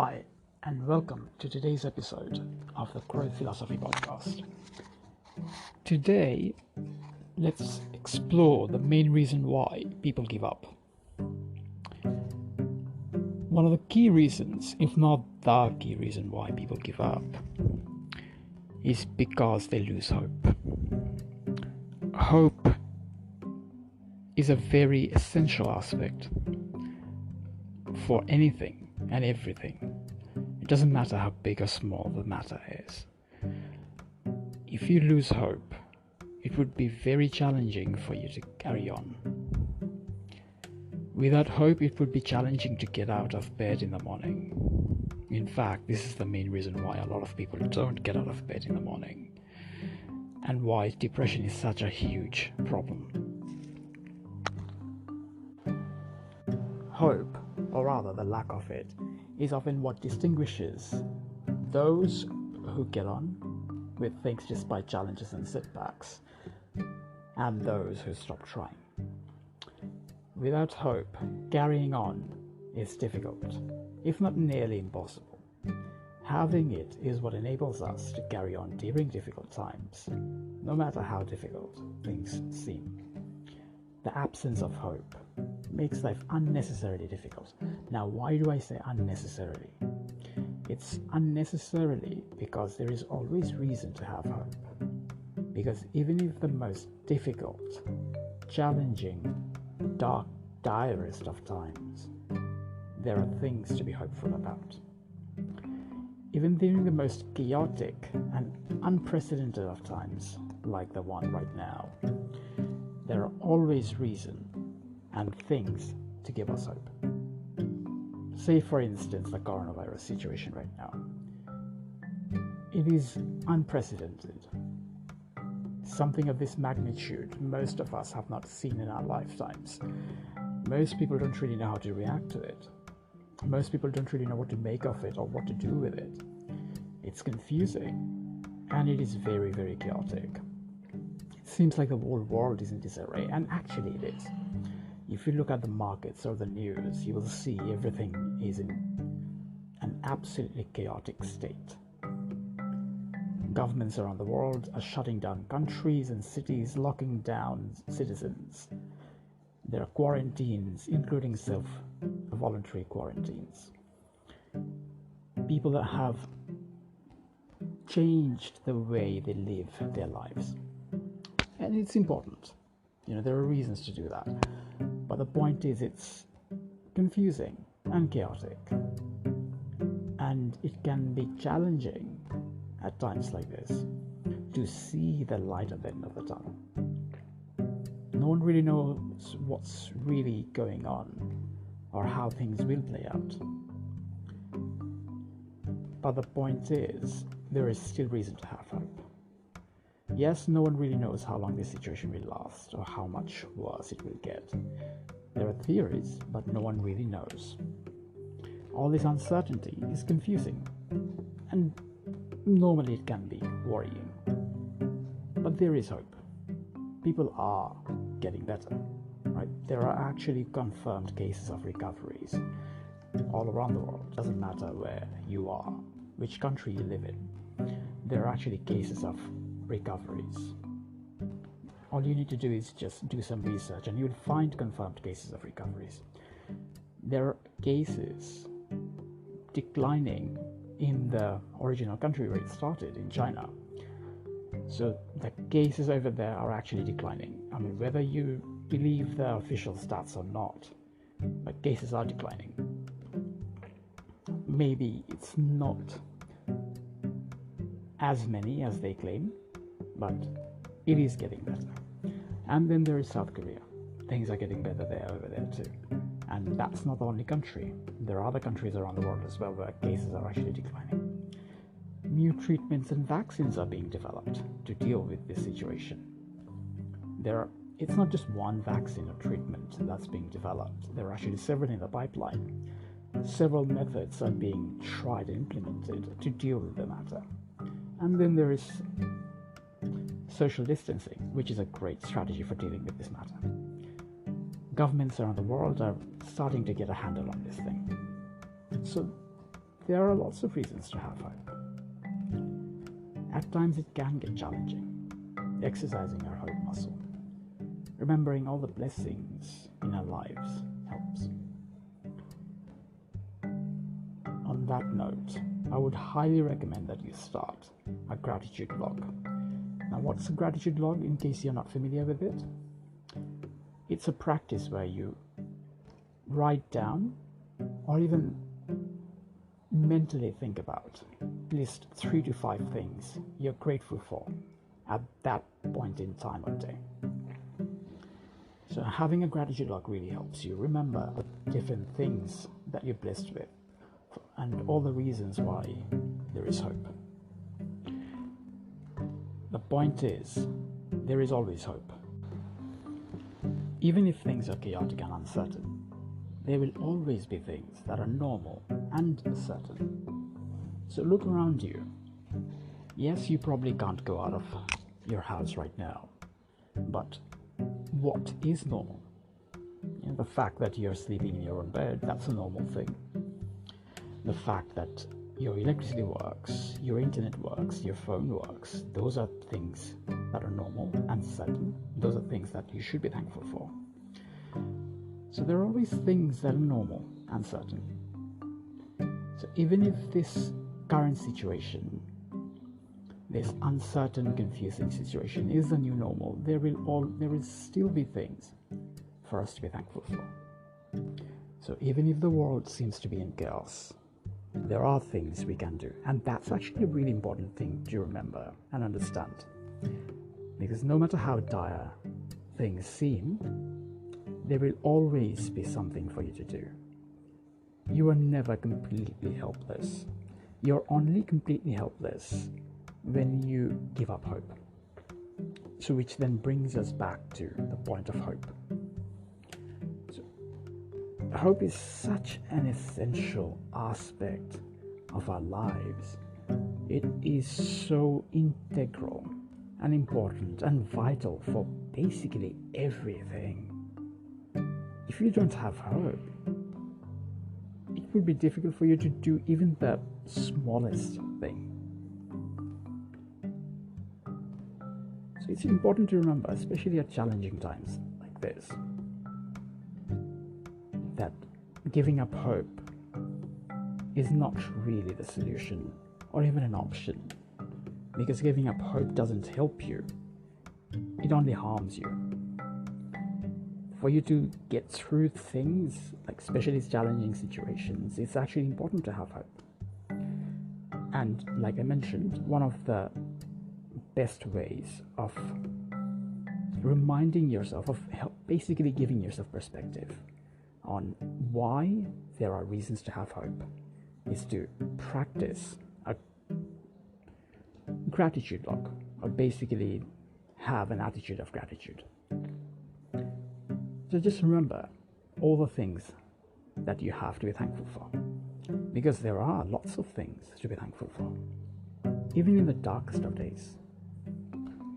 Hi, and welcome to today's episode of the Growth Philosophy Podcast. Today, let's explore the main reason why people give up. One of the key reasons, if not the key reason why people give up, is because they lose hope. Hope is a very essential aspect for anything and everything. It doesn't matter how big or small the matter is. If you lose hope, it would be very challenging for you to carry on. Without hope, it would be challenging to get out of bed in the morning. In fact, this is the main reason why a lot of people don't get out of bed in the morning, and why depression is such a huge problem. Hope, or rather the lack of it, is often what distinguishes those who get on with things despite challenges and setbacks, and those who stop trying. Without hope, carrying on is difficult, if not nearly impossible. Having it is what enables us to carry on during difficult times, no matter how difficult things seem. The absence of hope makes life unnecessarily difficult. Now, why do I say unnecessarily? It's unnecessarily because there is always reason to have hope. Because even if the most difficult, challenging, dark, direst of times, there are things to be hopeful about. Even during the most chaotic and unprecedented of times, like the one right now, there are always reason and things to give us hope. Say, for instance, the coronavirus situation right now. It is unprecedented. Something of this magnitude most of us have not seen in our lifetimes. Most people don't really know how to react to it. Most people don't really know what to make of it or what to do with it. It's confusing, and it is very, very chaotic. It seems like the whole world is in disarray, and actually it is. If you look at the markets or the news, you will see everything is in an absolutely chaotic state. Governments around the world are shutting down countries and cities, locking down citizens. There are quarantines, including voluntary quarantines. People that have changed the way they live their lives. And it's important. There are reasons to do that. But the point is, it's confusing and chaotic. And it can be challenging at times like this to see the light at the end of the tunnel. No one really knows what's really going on or how things will play out. But the point is, there is still reason to have hope. Yes, no one really knows how long this situation will last or how much worse it will get. There are theories, but no one really knows. All this uncertainty is confusing, and normally it can be worrying. But there is hope. People are getting better, right? There are actually confirmed cases of recoveries all around the world. It doesn't matter where you are, which country you live in. There are actually cases of recoveries. All you need to do is just do some research and you'll find confirmed cases of recoveries. There are cases declining in the original country where it started, in China. So the cases over there are actually declining. I mean, whether you believe the official stats or not, but cases are declining. Maybe it's not as many as they claim, but it is getting better. And then there is South Korea. Things are getting better over there too. And that's not the only country. There are other countries around the world as well where cases are actually declining. New treatments and vaccines are being developed to deal with this situation. It's not just one vaccine or treatment that's being developed. There are actually several in the pipeline. Several methods are being tried and implemented to deal with the matter. And then there is social distancing, which is a great strategy for dealing with this matter. Governments around the world are starting to get a handle on this thing. So there are lots of reasons to have hope. At times it can get challenging, exercising our hope muscle. Remembering all the blessings in our lives helps. On that note, I would highly recommend that you start a gratitude log. Now, what's a gratitude log in case you're not familiar with it? It's a practice where you write down or even mentally think about, list 3 to 5 things you're grateful for at that point in time or day. So having a gratitude log really helps you remember the different things that you're blessed with and all the reasons why there is hope. The point is, there is always hope. Even if things are chaotic and uncertain, there will always be things that are normal and certain. So look around you. Yes, you probably can't go out of your house right now, but what is normal? The fact that you're sleeping in your own bed, that's a normal thing. The fact that your electricity works, your internet works, your phone works, those are things that are normal and certain. Those are things that you should be thankful for. So there are always things that are normal and certain. So even if this current situation, this uncertain, confusing situation is the new normal, there will still be things for us to be thankful for. So even if the world seems to be in chaos, there are things we can do. And that's actually a really important thing to remember and understand. Because no matter how dire things seem, there will always be something for you to do. You are never completely helpless. You're only completely helpless when you give up hope. So which then brings us back to the point of hope. So, hope is such an essential aspect of our lives. It is so integral and important and vital for basically everything. If you don't have hope, it will be difficult for you to do even the smallest thing. So it's important to remember, especially at challenging times like this, that giving up hope is not really the solution or even an option, because giving up hope doesn't help you, it only harms you. For you to get through things, like especially challenging situations, it's actually important to have hope. And like I mentioned, one of the best ways of reminding yourself, of basically giving yourself perspective on why there are reasons to have hope, is to practice a gratitude log, or basically have an attitude of gratitude. So just remember all the things that you have to be thankful for, because there are lots of things to be thankful for, even in the darkest of days.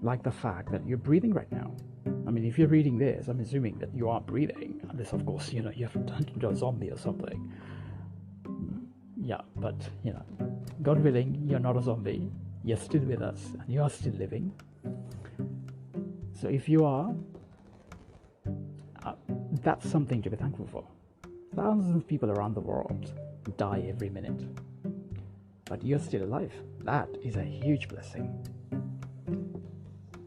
Like the fact that you're breathing right now. I mean, if you're reading this, I'm assuming that you are breathing, unless of course, you haven't turned into a zombie or something. Yeah, but God willing, you're not a zombie. You're still with us and you are still living. So if you are, that's something to be thankful for. Thousands of people around the world die every minute, but you're still alive. That is a huge blessing.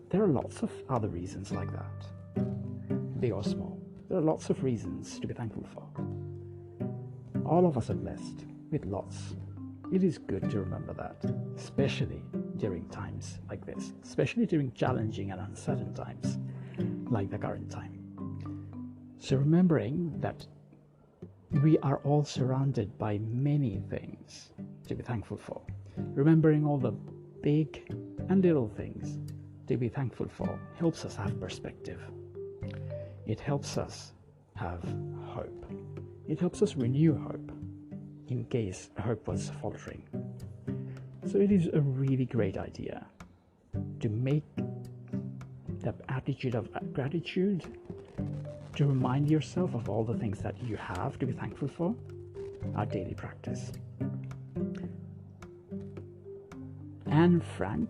There are lots of other reasons like that, big or small. There are lots of reasons to be thankful for. All of us are blessed with lots. It is good to remember that, especially during times like this, especially during challenging and uncertain times like the current time. So remembering that we are all surrounded by many things to be thankful for. Remembering all the big and little things to be thankful for helps us have perspective. It helps us have hope. It helps us renew hope in case hope was faltering. So it is a really great idea to make the attitude of gratitude, to remind yourself of all the things that you have to be thankful for, our daily practice. Anne Frank,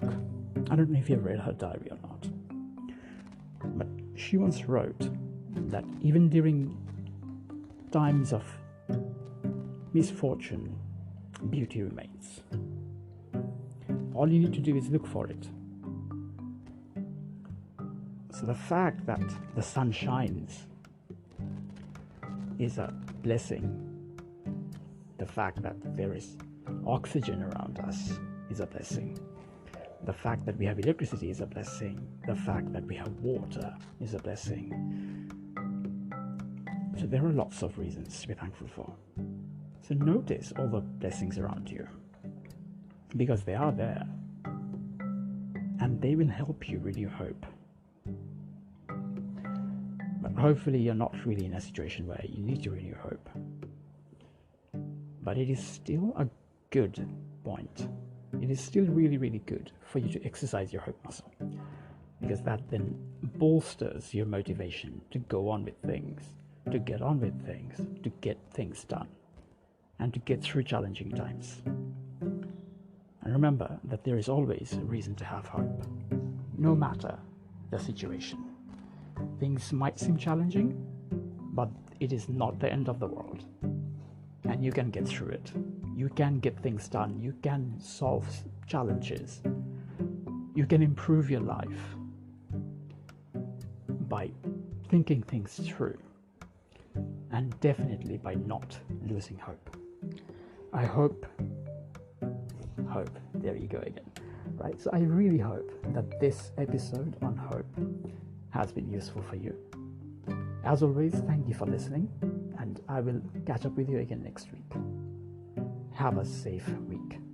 I don't know if you've read her diary or not, but she once wrote that even during times of misfortune, beauty remains. All you need to do is look for it. So the fact that the sun shines is a blessing. The fact that there is oxygen around us is a blessing. The fact that we have electricity is a blessing. The fact that we have water is a blessing. So there are lots of reasons to be thankful for. So notice all the blessings around you, because they are there, and they will help you renew hope. But hopefully you're not really in a situation where you need to renew hope. But it is still a good point. It is still really, really good for you to exercise your hope muscle, because that then bolsters your motivation to go on with things, to get on with things, to get things done, and to get through challenging times. And remember that there is always a reason to have hope, no matter the situation. Things might seem challenging, but it is not the end of the world. And you can get through it. You can get things done. You can solve challenges. You can improve your life by thinking things through, and definitely by not losing hope. I hope, there you go again, right? So I really hope that this episode on hope has been useful for you. As always, thank you for listening, and I will catch up with you again next week. Have a safe week.